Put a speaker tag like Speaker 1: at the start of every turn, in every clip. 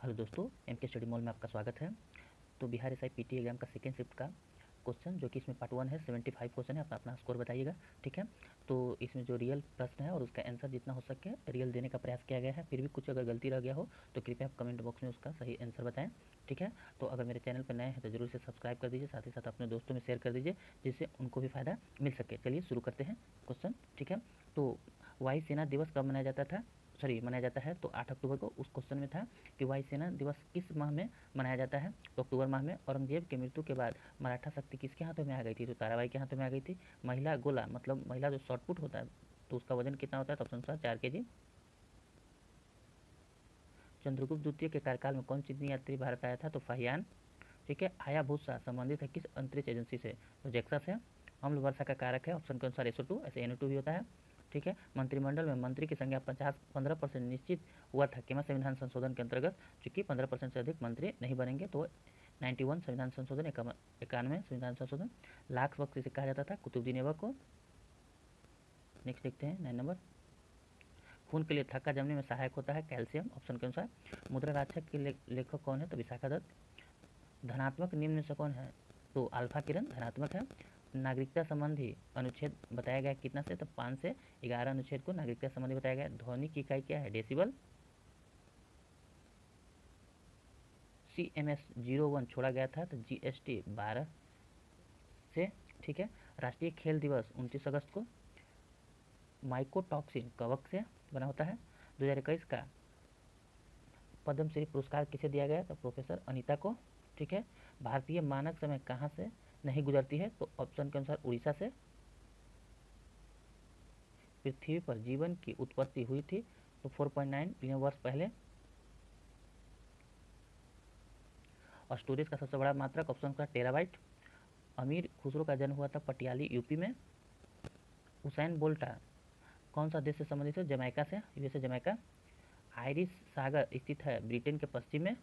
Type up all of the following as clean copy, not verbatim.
Speaker 1: Hello दोस्तों, M के study mall में आपका स्वागत है। तो बिहार एसआई पीटी एग्जाम का सेकेंड शिफ्ट का क्वेश्चन, जो कि इसमें पार्ट 1 है, 75 क्वेश्चन है। अपना अपना स्कोर बताइएगा, ठीक है। तो इसमें जो रियल प्रश्न है और उसका आंसर जितना हो सके रियल देने का प्रयास किया गया है। फिर भी कुछ अगर गलती रह गया हो तो कृपया आप कमेंट बॉक्स में उसका सही आंसर बताएं, ठीक है। तो अगर मेरे चैनल पर नए हैं तो जरूर से सब्सक्राइब कर दीजिए, साथ ही साथ अपने दोस्तों में शेयर कर दीजिए जिससे उनको भी फ़ायदा मिल सके। चलिए शुरू करते हैं क्वेश्चन, ठीक है। तो वायुसेना दिवस कब मनाया जाता था, मनाया जाता है? तो 8 अक्टूबर को। उस क्वेश्चन में था कि वायुसेना दिवस किस माह में मनाया जाता है? तो अक्टूबर माह में। औरंगजेब की मृत्यु के बाद मराठा शक्ति किसके हाथों में आ गई थी? तो ताराबाई के हाथों में आ गई थी। महिला गोला मतलब महिला जो शॉर्टपुट होता है तो उसका वजन कितना होता है? तो ऑप्शन सा 4 kg। चंद्रगुप्त द्वितीय के कार्यकाल में कौन चीनी यात्री भारत आया था? तो फाहियान, ठीक है। हायाबुसा संबंधित है किस अंतरिक्ष एजेंसी से? तो जेक्सा से। अम्ल वर्षा का कारक है ऑप्शन के अनुसार SO2, ऐसे NO2 भी होता है, ठीक है। मंत्रिमंडल में मंत्री की संख्या 15% निश्चित हुआ था कि संविधान संशोधन के अंतर्गत, चूंकि 15% से अधिक मंत्री नहीं बनेंगे तो 91 संविधान संशोधन, 91 संविधान संशोधन। लाख वक्त इसे कहा जाता था कुतुबुद्दीन ऐबक को। नेक्स्ट देखते हैं 9 नंबर। खून के लिए थक्का जमने में सहायक होता है कैल्शियम, ऑप्शन के अनुसार। मुद्रा राक्षस के लेखक कौन है? तो विशाखा दत्त। धनात्मक निम्न में से कौन है? तो अल्फा किरण धनात्मक है। नागरिकता संबंधी अनुच्छेद बताया गया कितना से? तो 5 से 11 अनुच्छेद को नागरिकता संबंधी बताया गया। ध्वनि की इकाई क्या है? डेसिबल। CMS 01 छोड़ा गया था तो GST 12 से, ठीक है। राष्ट्रीय खेल दिवस 29 अगस्त को। माइकोटॉक्सिन कवक से बना होता है। 2021 का पद्मश्री पुरस्कार किसे दिया गया? तो प्रोफेसर अनीता को, ठीक है। भारतीय मानक समय कहाँ से नहीं गुजरती है? तो ऑप्शन के अनुसार उड़ीसा से। पृथ्वी पर जीवन की उत्पत्ति हुई थी तो 4.9 बिलियन वर्ष पहले। और स्टोरेज का सबसे बड़ा मात्रक ऑप्शन का टेराबाइट। अमीर खुसरो का जन्म हुआ था पटियाली यूपी में। उसैन बोल्टा कौन सा देश से संबंधित है? जमैका से, यूएसए जमैका। आयरिश सागर स्थित है ब्रिटेन के पश्चिम में।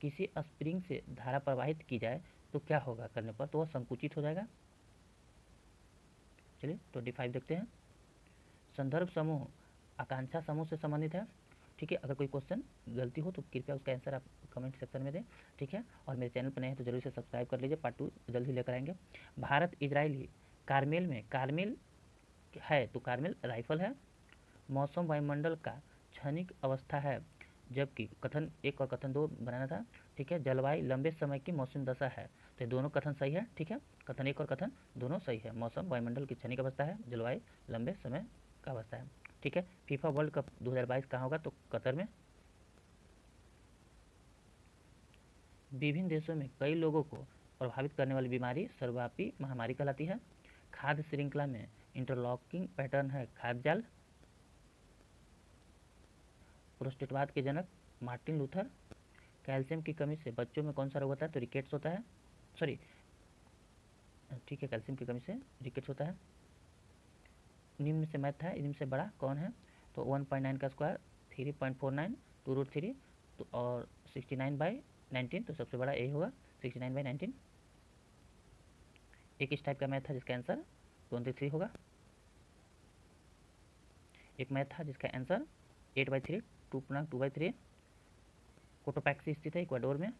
Speaker 1: किसी स्प्रिंग से धारा प्रवाहित की जाए तो क्या होगा करने पर? तो वह संकुचित हो जाएगा। चलिए 25 देखते हैं। संदर्भ समूह आकांक्षा समूह से संबंधित है, ठीक है। अगर कोई क्वेश्चन गलती हो तो कृपया उसका आंसर आप कमेंट सेक्शन में दें, ठीक है। और मेरे चैनल पर नए हैं तो जरूर से सब्सक्राइब कर लीजिए, पार्ट 2 जल्द ही लेकर आएंगे। भारत इजरायली कारमेल में कारमेल है तो कारमेल राइफल है। मौसम वायुमंडल का क्षणिक अवस्था है, जबकि कथन 1 और कथन 2 बनाना था, ठीक है। जलवायु लंबे समय की मौसम दशा है, तो ये दोनों कथन सही है, ठीक है। कथन 1 और कथन दोनों सही है। मौसम वायुमंडल की क्षणिक अवस्था है, जलवायु लंबे समय का अवस्था है, ठीक है। फीफा वर्ल्ड कप 2022 कहाँ होगा? तो कतर में। विभिन्न देशों में कई लोगों को प्रभावित करने वाली बीमारी सर्वव्यापी महामारी कहलाती है। खाद्य श्रृंखला में इंटरलॉकिंग पैटर्न है खाद्य जाल। प्रोस्टेटवाद के जनक मार्टिन लूथर। कैल्शियम की कमी से बच्चों में कौन सा रोग होता है? तो रिकेट्स होता है, सॉरी, ठीक है। कैल्शियम की कमी से रिकेट्स होता है। निम्न से मैथ है, इनमें से बड़ा कौन है? तो 1.9 का स्क्वायर 3.49 2√3, तो और 69/19, तो सबसे बड़ा ए होगा 69/19। एक इस टाइप का मैथ था जिसका आंसर 23 होगा। एक मैथ था जिसका आंसर 8/3 2.2/3। कोटोपैक्सी स्थित है इक्वाडोर में।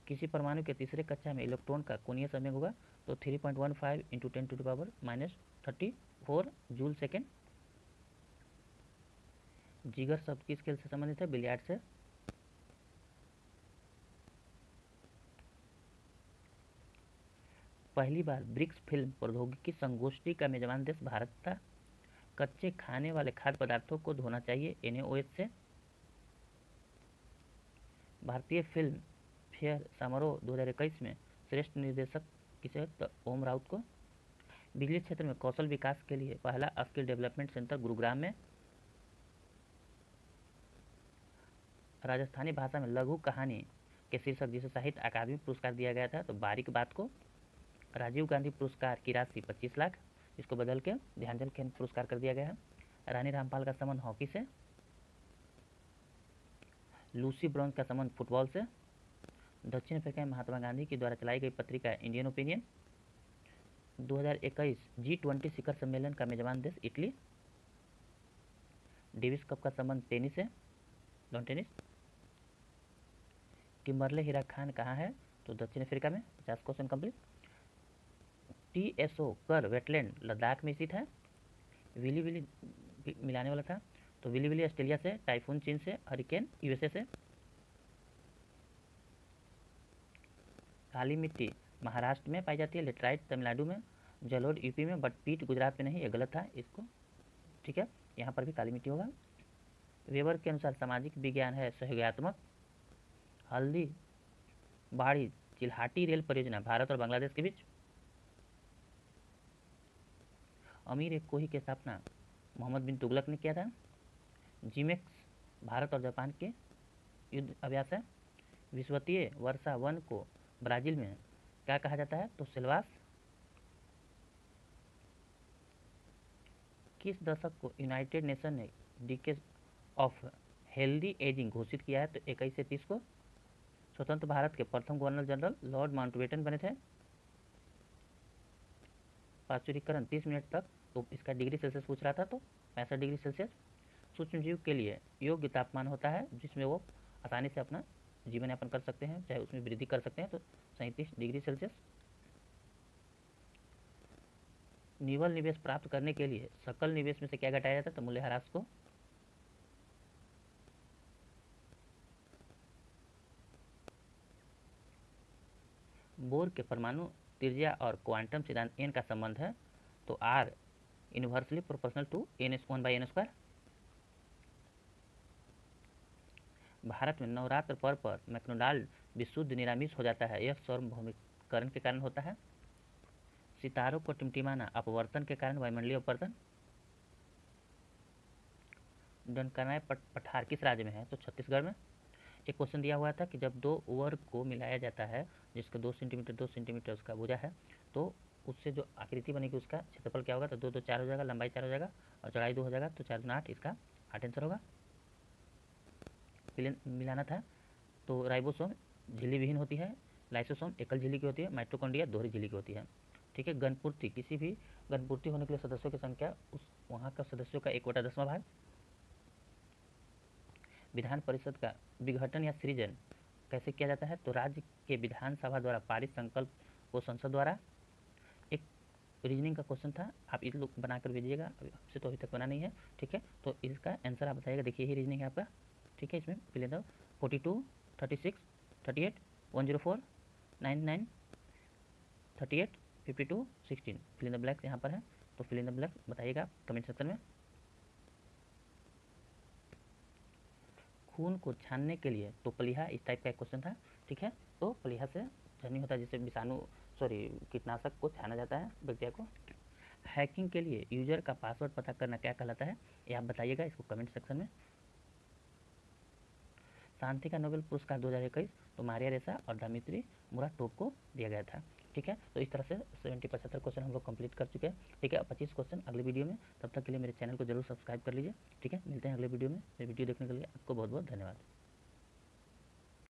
Speaker 1: किसी परमाणु के तीसरे कक्षा में इलेक्ट्रॉन का कोणीय संवेग होगा तो 3.15 × 10⁻⁻34 जूल सेकेंड। जिगर शब्द किस खेल से संबंधित है? बिलियार्ड से। पहली बार ब्रिक्स फिल्म प्रौद्योगिकी संगोष्ठी का मेजबान देश भारत था। कच्चे खाने वाले खाद्य पदार्थों को धोना चाहिए NaOH से। भारतीय फिल्म फेयर समारोह 2021 में श्रेष्ठ निर्देशक किसे? तो ओम राउत को। बिजली क्षेत्र में कौशल विकास के लिए पहला स्किल डेवलपमेंट सेंटर गुरुग्राम में। राजस्थानी भाषा में लघु कहानी के शीर्षक जिसे साहित्य अकादमी पुरस्कार दिया गया था तो बारीक बात को। राजीव गांधी पुरस्कार की राशि 25 लाख, इसको बदल के ध्यानचंद खेल पुरस्कार कर दिया गया है। रानी रामपाल का संबंध हॉकी से। लूसी ब्रॉन्ज का संबंध फुटबॉल से। दक्षिण अफ्रीका में महात्मा गांधी के द्वारा चलाई गई पत्रिका इंडियन ओपिनियन। 2021 G20 शिखर सम्मेलन का मेजबान देश इटली। डेविस कप का संबंध टेनिस से, लॉन टेनिस। किम्बरले हीरा खान कहाँ है? तो दक्षिण अफ्रीका में। 50 क्वेश्चन कंप्लीट। TSO कर वेटलैंड लद्दाख में स्थित है। विली विली मिलाने वाला था, तो विली विली ऑस्ट्रेलिया से, टाइफून चीन से, हरिकेन USA से। काली मिट्टी महाराष्ट्र में पाई जाती है, लेटराइट तमिलनाडु में, जलोढ़ यूपी में, बट पीट गुजरात में नहीं, ये गलत था इसको, ठीक है, यहाँ पर भी काली मिट्टी होगा। वेबर के अनुसार सामाजिक विज्ञान है सहयोगात्मक। हल्दी बाड़ी चिल्हाटी रेल परियोजना भारत और बांग्लादेश के बीच। अमीर एक कोही की स्थापना मोहम्मद बिन तुगलक ने किया था। जिमेक्स भारत और जापान के युद्ध अभ्यास है। विश्वतीय वर्षा वन को ब्राजील में क्या कहा जाता है? तो सिल्वास। किस दशक को यूनाइटेड नेशन ने डिकेड ऑफ हेल्दी एजिंग घोषित किया है? तो 21 से 30 को। स्वतंत्र भारत के प्रथम गवर्नर जनरल लॉर्ड माउंटबेटन बने थे। पाश्चुरीकरण 30 मिनट तक, तो इसका डिग्री सेल्सियस पूछ रहा था, तो 65 डिग्री सेल्सियस। सूक्ष्म जीव के लिए योग्य तापमान होता है जिसमें वो आसानी से अपना जीवन यापन कर सकते हैं, चाहे उसमें वृद्धि कर सकते हैं, तो 37 डिग्री सेल्सियस। निवल निवेश प्राप्त करने के लिए सकल निवेश में से क्या घटाया जाता है? तो मूल्यह्रास को। बोर के परमाणु त्रिज्या और क्वांटम सिद्धांत n का संबंध है, तो R inversely proportional to n/n²। Bharat में नवरात्र पर्व पर मैकडोनाल्ड विशुद्ध निरामिष हो जाता है, यह सार्वभौमिकरण के कारण होता है। सितारों को टिमटिमाना अपवर्तन के कारण वायुमंडलीय अपवर्तन। डनकनाय पठार किस राज्य में है? तो छत्तीसगढ़ में। एक क्वेश्चन दिया हुआ था कि जब दो वर्ग को मिलाया जाता है जिसका 2 सेंटीमीटर उसका भुजा है, तो उससे जो आकृति बनेगी उसका क्षेत्रफल क्या होगा? तो 2 2 4 हो जाएगा, लंबाई 4 हो जाएगा और चौड़ाई 2 हो जाएगा, तो 4 8, इसका 8 आंसर होगा। मिलाना था, तो राइबोसोम झिल्ली विहीन होती है, लाइसोसोम एकल झिल्ली की होती है, माइटोकॉन्ड्रिया दोहरी झिल्ली की होती है, ठीक है। गणपूर्ति किसी भी गणपूर्ति होने के लिए सदस्यों की संख्या उस वहाँ का सदस्यों का 1/10वां भाग। विधान परिषद का विघटन या सृजन कैसे किया जाता है? तो राज्य के विधानसभा द्वारा पारित संकल्प को संसद द्वारा। एक रीजनिंग का क्वेश्चन था, आप इस लोग बनाकर भेजिएगा, आपसे तो अभी तक बना नहीं है, ठीक है। तो इसका आंसर आप बताइएगा, देखिए यही रीजनिंग है आपका, ठीक है। इसमें fill in the 42, 36, 38, 104, 99, 38, 52, 16 fill in the blanks यहाँ पर है, तो फिल इन द ब्लैक बताइएगा कमेंट सेक्शन में। खून को छानने के लिए तो पलिहा इस टाइप का एक क्वेश्चन था, ठीक है। तो पलिहा से छानी होता है, जिससे कीटनाशक को छाना जाता है बैक्टीरिया को। हैकिंग के लिए यूजर का पासवर्ड पता करना क्या कहलाता है? ये आप बताइएगा इसको कमेंट सेक्शन में। शांति का नोबेल पुरस्कार 2021 तो मारिया रेसा और धामित्री मुराटोव को दिया गया था, ठीक है। तो इस तरह से 75 क्वेश्चन हम लोग कंप्लीट कर चुके हैं, ठीक है। 25 क्वेश्चन अगले वीडियो में, तब तक के लिए मेरे चैनल को जरूर सब्सक्राइब कर लीजिए, ठीक है। मिलते हैं अगले वीडियो में। वीडियो देखने के लिए आपको बहुत बहुत धन्यवाद।